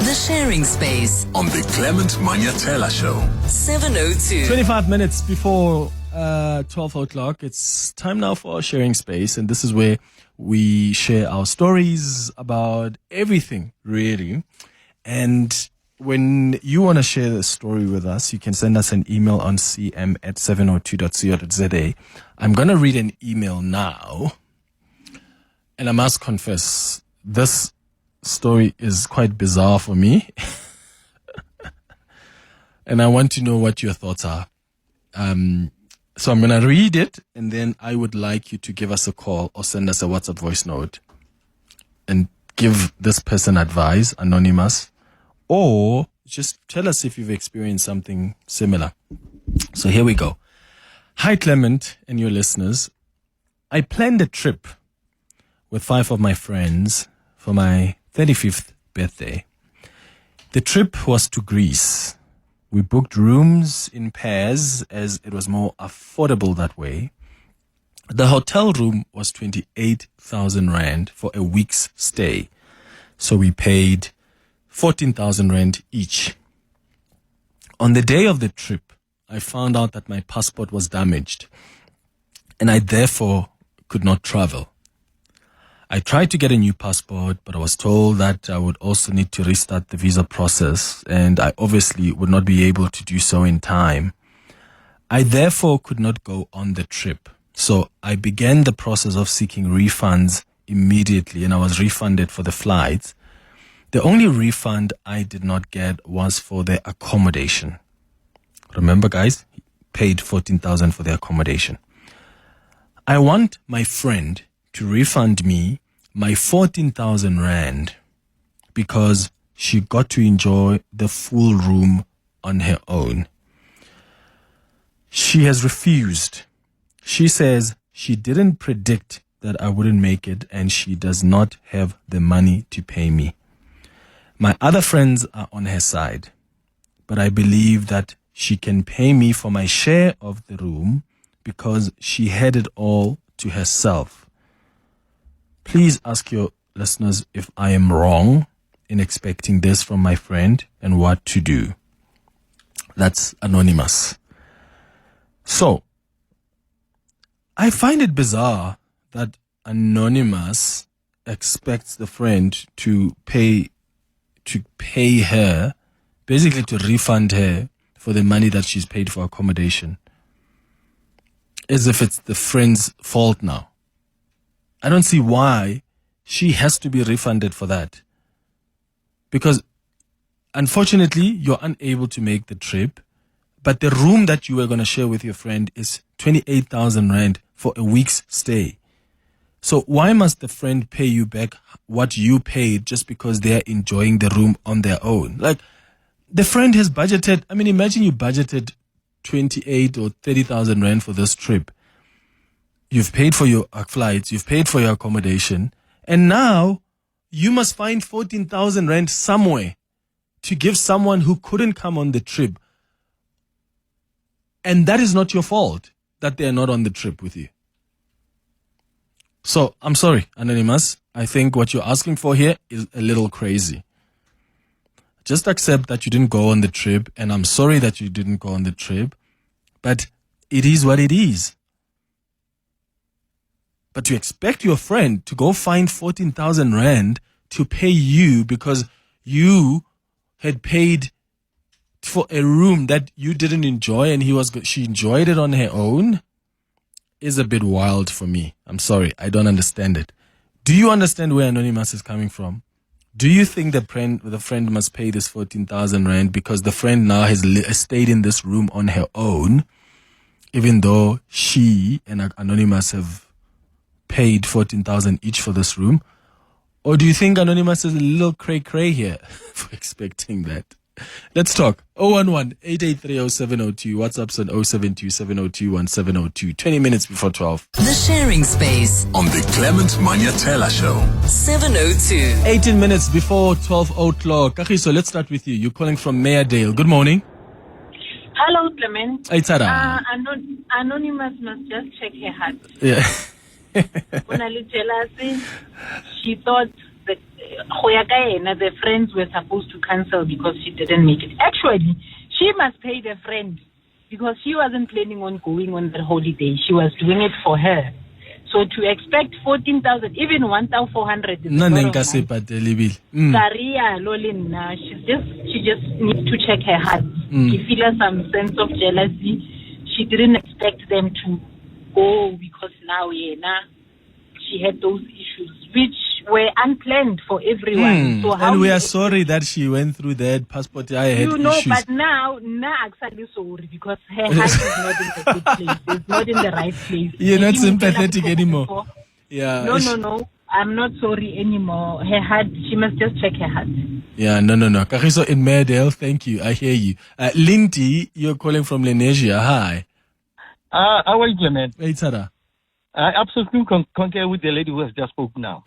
The Sharing Space on the Clement Manyathela Show. 7:02. 25 minutes before 12 o'clock. It's time now for our Sharing Space, and this is where we share our stories about everything, really. And when you want to share the story with us, you can send us an email on cm@702.co.za. I'm going to read an email now, and I must confess, this story is quite bizarre for me. And I want to know what your thoughts are. So I'm going to read it, and then I would like you to give us a call or send us a WhatsApp voice note and give this person advice, anonymous, or just tell us if you've experienced something similar. So here we go. Hi, Clement and your listeners. I planned a trip with 5 of my friends for my 35th birthday. The trip was to Greece. We booked rooms in pairs as it was more affordable that way. The hotel room was 28,000 Rand for a week's stay. So we paid 14,000 Rand each. On the day of the trip, I found out that my passport was damaged and I therefore could not travel. I tried to get a new passport, but I was told that I would also need to restart the visa process, and I obviously would not be able to do so in time. I therefore could not go on the trip. So I began the process of seeking refunds immediately, and I was refunded for the flights. The only refund I did not get was for the accommodation. Remember, guys, he paid 14,000 for the accommodation. I want my friend to refund me my 14,000 Rand because she got to enjoy the full room on her own. She has refused. She says she didn't predict that I wouldn't make it and she does not have the money to pay me. My other friends are on her side, but I believe that she can pay me for my share of the room because she had it all to herself. Please ask your listeners if I am wrong in expecting this from my friend and what to do. That's anonymous. So, I find it bizarre that anonymous expects the friend to pay her, basically to refund her for the money that she's paid for accommodation, as if it's the friend's fault now. I don't see why she has to be refunded for that. Because unfortunately, you're unable to make the trip, but the room that you were going to share with your friend is 28,000 Rand for a week's stay. So why must the friend pay you back what you paid just because they're enjoying the room on their own? Like, the friend has budgeted, imagine you budgeted 28 or 30,000 Rand for this trip. You've paid for your flights, you've paid for your accommodation, and now you must find 14,000 Rand somewhere to give someone who couldn't come on the trip. And that is not your fault that they're not on the trip with you. So, I'm sorry, Anonymous. I think what you're asking for here is a little crazy. Just accept that you didn't go on the trip, and I'm sorry that you didn't go on the trip, but it is what it is. But to expect your friend to go find 14,000 Rand to pay you because you had paid for a room that you didn't enjoy and she enjoyed it on her own is a bit wild for me. I'm sorry, I don't understand it. Do you understand where Anonymous is coming from? Do you think the friend must pay this 14,000 Rand because the friend now has stayed in this room on her own, even though she and Anonymous have paid 14,000 each for this room? Or do you think Anonymous is a little cray-cray here for expecting that? Let's talk. 011-883-0702. WhatsApp's on 072-702-1702. 20 minutes before 12. The Sharing Space on the Clement Manyathela Show. 7:02. 18 minutes before 12 o'clock. Kagiso, let's start with you. You're calling from Mayerdale. Good morning. Hello, Clement. Hey, Tada. Anonymous must just check her heart. Yeah. When I looked at her, she thought that the friends were supposed to cancel because she didn't make it. Actually, she must pay the friend because she wasn't planning on going on the holiday. She was doing it for her. So to expect 14,000, even 1,400 is a lot of money. Career, Lolin, she just needs to check her heart. She feels some sense of jealousy. She didn't expect them to go because now, she had those issues which were unplanned for everyone. So and we are sorry that she went through that passport. I had issues. But now actually sorry because her heart is not in the good place. It's not in the right place. You're not sympathetic anymore. Yeah. No. I'm not sorry anymore. Her heart, she must just check her heart. Yeah, no. Kagiso in Meredale, thank you. I hear you. Lindy, you're calling from Lenasia. Hi. How are you, Clement? Hey, Tara. I absolutely concur with the lady who has just spoken now.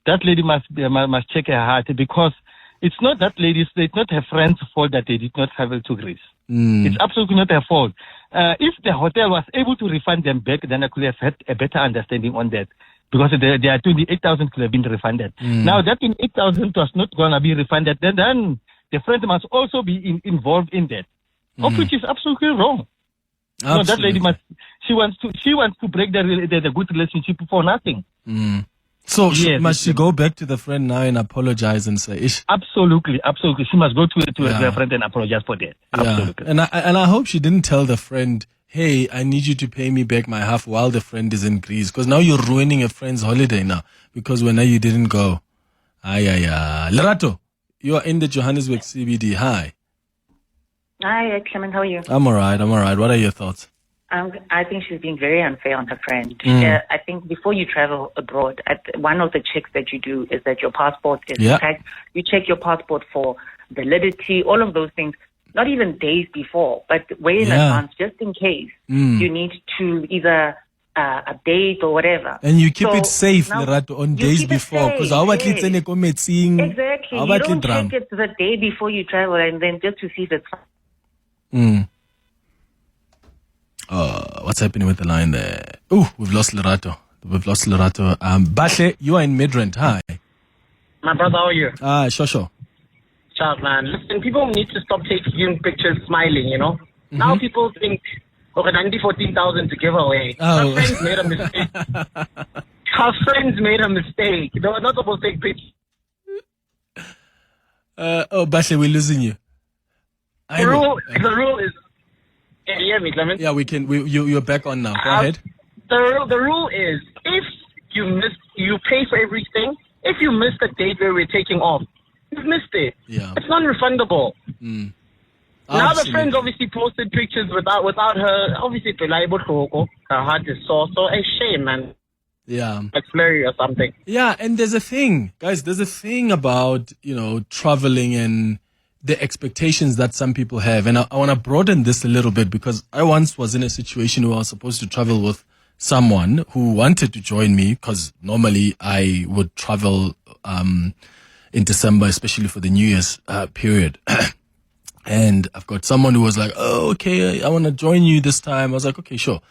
That lady must check her heart because it's not that lady's, it's not her friend's fault that they did not travel to Greece. It's absolutely not her fault. If the hotel was able to refund them back, then I could have had a better understanding on that because their 28,000 could have been refunded. Now that 28,000 was not going to be refunded, then the friend must also be involved in that, of which is absolutely wrong. No, that lady she wants to break the good relationship for nothing. So must she go back to the friend now and apologize and say, Ish? Absolutely. She must go to her friend and apologize for that. Absolutely. And I hope she didn't tell the friend, hey, I need you to pay me back my half while the friend is in Greece. Because now you're ruining a friend's holiday now. Because when you didn't go. Lerato, you are in the Johannesburg CBD. Hi. Hi, Clement. How are you? I'm all right. What are your thoughts? I think she's being very unfair on her friend. I think before you travel abroad, one of the checks that you do is that your passport is checked. You check your passport for validity, all of those things, not even days before, but way in advance, just in case you need to either update or whatever. And you keep it safe, Lerato, on days before. Because exactly. You don't check it the day before you travel and then just to see if it's fine. What's happening with the line there? Oh, we've lost Lerato. Bashe, you are in Midrand. Hi. My brother, how are you? Sure. Child, man. Listen, people need to stop taking pictures smiling, Now people think, okay, 14,000 to give away. Our friends made a mistake. They were not supposed to take pictures. Bashe, we're losing you. The rule is... Can you hear me, Clement? Yeah, we can. You're back on now. Go ahead. The rule is, if you pay for everything. If you miss the date where we're taking off, you've missed it. Yeah. It's non-refundable. Now the friends obviously posted pictures without her. Obviously, reliable. Her heart is sore. So a shame, man. Yeah. Like flurry or something. Yeah, and there's a thing, guys. There's a thing about traveling and the expectations that some people have. And I want to broaden this a little bit because I once was in a situation where I was supposed to travel with someone who wanted to join me because normally I would travel in December, especially for the New Year's period. And I've got someone who was like, oh, okay, I want to join you this time. I was like, okay, sure.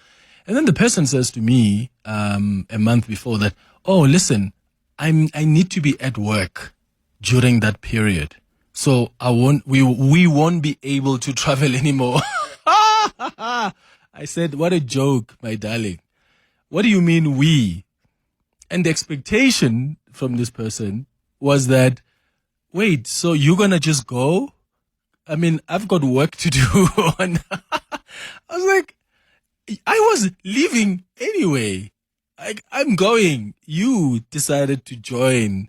And then the person says to me a month before that, oh, listen, I need to be at work during that period. So we won't be able to travel anymore. I said, what a joke, my darling. What do you mean we? And the expectation from this person was that, wait, so you're going to just go? I mean, I've got work to do. I was like, I was leaving anyway. I'm going. You decided to join.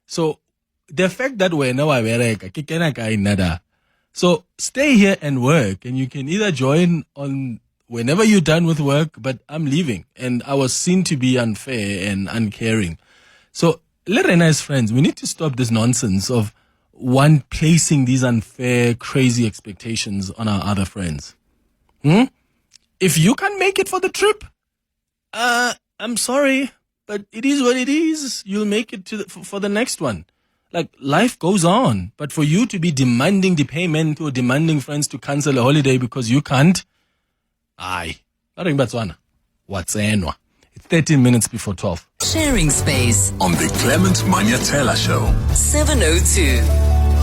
So the fact that we're now nada. So stay here and work, and you can either join on whenever you're done with work, but I'm leaving. And I was seen to be unfair and uncaring. So as friends, we need to stop this nonsense of one placing these unfair, crazy expectations on our other friends. If you can't make it for the trip, I'm sorry, but it is what it is. You'll make it for the next one. Like, life goes on. But for you to be demanding the payment or demanding friends to cancel a holiday because you can't, It's 13 minutes before 12. Sharing space On the Clement Manyathela Show. 702.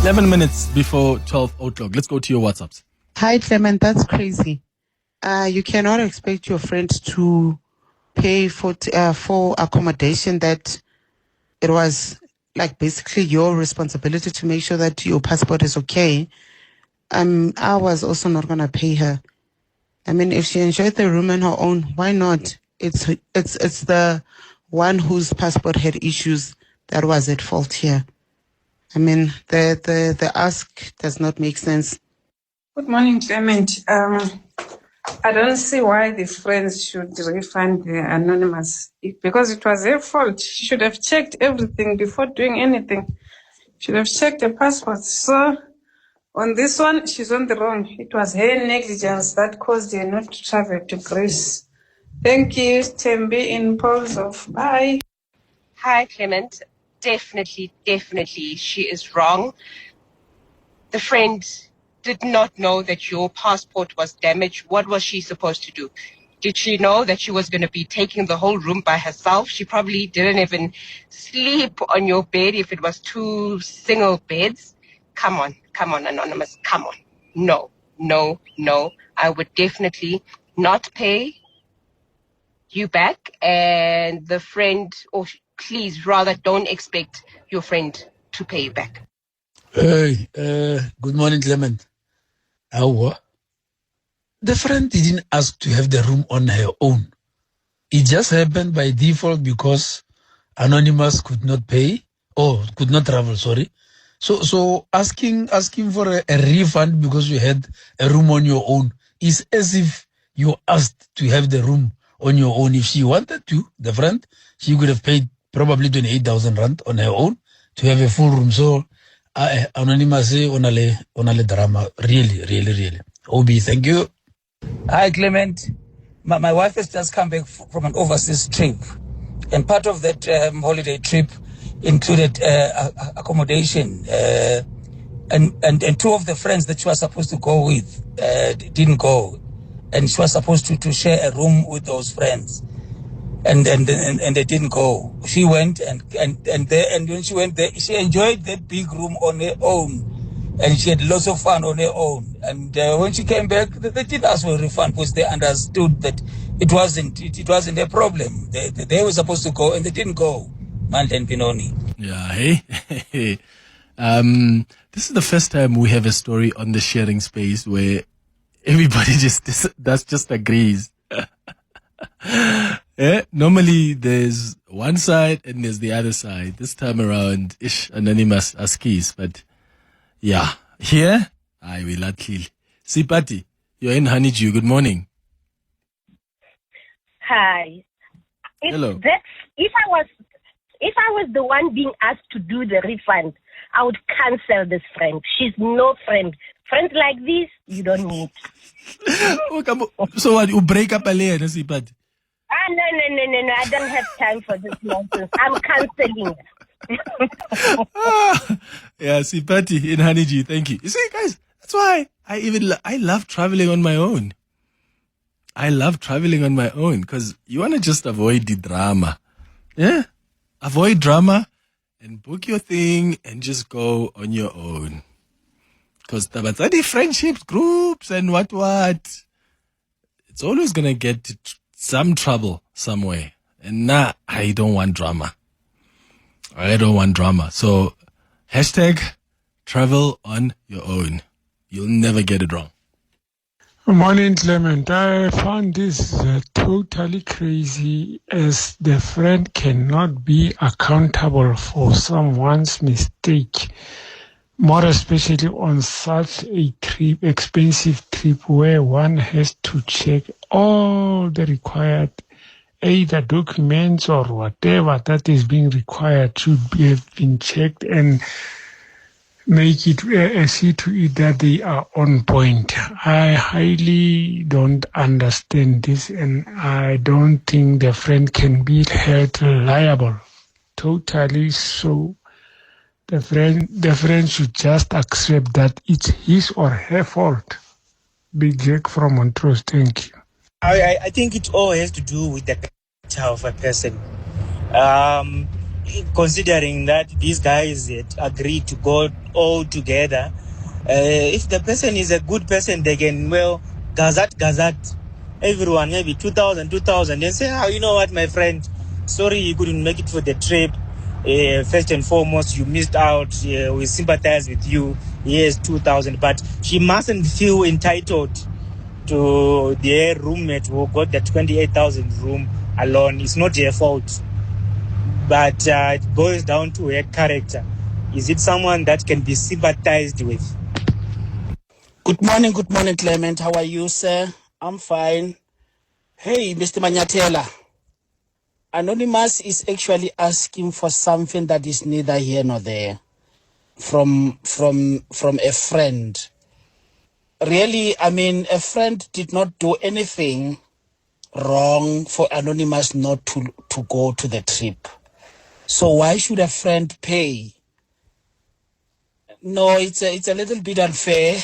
11 minutes before 12 o'clock. Let's go to your WhatsApps. Hi, Clement. That's crazy. You cannot expect your friend to pay for accommodation that it was like basically your responsibility to make sure that your passport is okay. I was also not gonna pay her. I mean, if she enjoyed the room on her own, why not? It's the one whose passport had issues that was at fault here. I mean, the ask does not make sense. Good morning, Clement. I don't see why the friends should refund the anonymous because it was her fault. She should have checked everything before doing anything. Should have checked the passport. So on this one, she's on the wrong. It was her negligence that caused her not to travel to Greece. Thank you, Tembi in Pulse of. Bye. Hi, Clement. Definitely, she is wrong. The friend did not know that your passport was damaged. What was she supposed to do? Did she know that she was going to be taking the whole room by herself? She probably didn't even sleep on your bed if it was 2 single beds. Come on, Anonymous, come on. No. I would definitely not pay you back, and the friend, or please rather don't expect your friend to pay you back. Hey, good morning, Clement. How? The friend didn't ask to have the room on her own. It just happened by default because Anonymous could not pay or could not travel. Sorry. So asking for a refund because you had a room on your own is as if you asked to have the room on your own. If she wanted to, the friend, she could have paid probably 28,000 rand on her own to have a full room. So Anonymous onale drama. Really. Obi, thank you. Hi, Clement. My wife has just come back from an overseas trip, and part of that holiday trip included accommodation. And 2 of the friends that she was supposed to go with didn't go, and she was supposed to share a room with those friends, and they didn't go. She went and when she went there, she enjoyed that big room on her own. And she had lots of fun on her own. And when she came back, they did ask for a refund because they understood that it wasn't a problem. They were supposed to go and they didn't go. Manten Pinoni. Yeah, hey. This is the first time we have a story on the sharing space where everybody just agrees. Normally there's one side and there's the other side. This time around, Anonymous askis, but yeah, here I will not kill. Sipati, you're in Honeydew. Good morning. Hi. Hello. If I was the one being asked to do the refund, I would cancel this friend. She's no friend. Friends like this, you don't need. So what? You break up earlier, Sipati? No. I don't have time for this nonsense. I'm canceling. Yeah, Sipati in Honeydew. Thank you. You see, guys, that's why I love traveling on my own. I love traveling on my own because you want to just avoid the drama. Yeah. Avoid drama and book your thing and just go on your own. Because the friendships, groups and what. It's always going to get to some trouble somewhere. And I don't want drama. So, #travel on your own. You'll never get it wrong. Good morning, Clement. I found this totally crazy as the friend cannot be accountable for someone's mistake, more especially on such a expensive trip where one has to check all the required either documents or whatever that is being required should have been checked and make it see to it that they are on point. I highly don't understand this, and I don't think the friend can be held liable totally. So the friend should just accept that it's his or her fault. Big Jack from Montrose, thank you. I think it all has to do with the of a person. Considering that these guys agreed to go all together, if the person is a good person, they can, gazat, everyone, maybe 2,000, and say, you know what, my friend, sorry you couldn't make it for the trip. First and foremost, you missed out. We sympathize with you. Here's 2,000, but she mustn't feel entitled to their roommate who got the 28,000 room alone. It's not her fault. But it boils down to her character. Is it someone that can be sympathized with? Good morning, Clement. How are you, sir? I'm fine. Hey, Mr. Manyathela. Anonymous is actually asking for something that is neither here nor there from a friend. Really, I mean, a friend did not do anything wrong for Anonymous not to go to the trip. So why should a friend pay? No, it's a little bit unfair.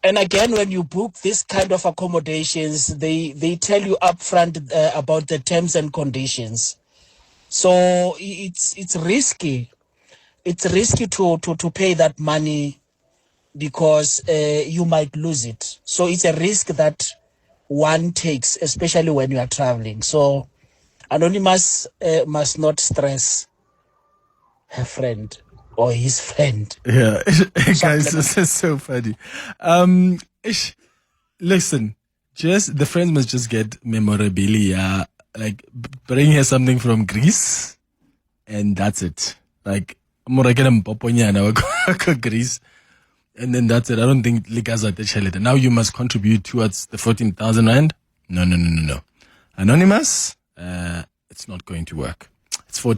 And again, when you book this kind of accommodations, they tell you upfront about the terms and conditions. So it's risky. It's risky to pay that money because you might lose it. So it's a risk that one takes, especially when you are traveling. So Anonymous must not stress her friend or his friend. Yeah, guys, this is so funny. Listen, just the friends must just get memorabilia, like bring her something from Greece, and that's it. Like, Greece, and then that's it. I don't think now you must contribute towards the 14,000 rand. No. Anonymous, it's not going to work. It's 4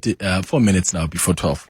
minutes now before 12.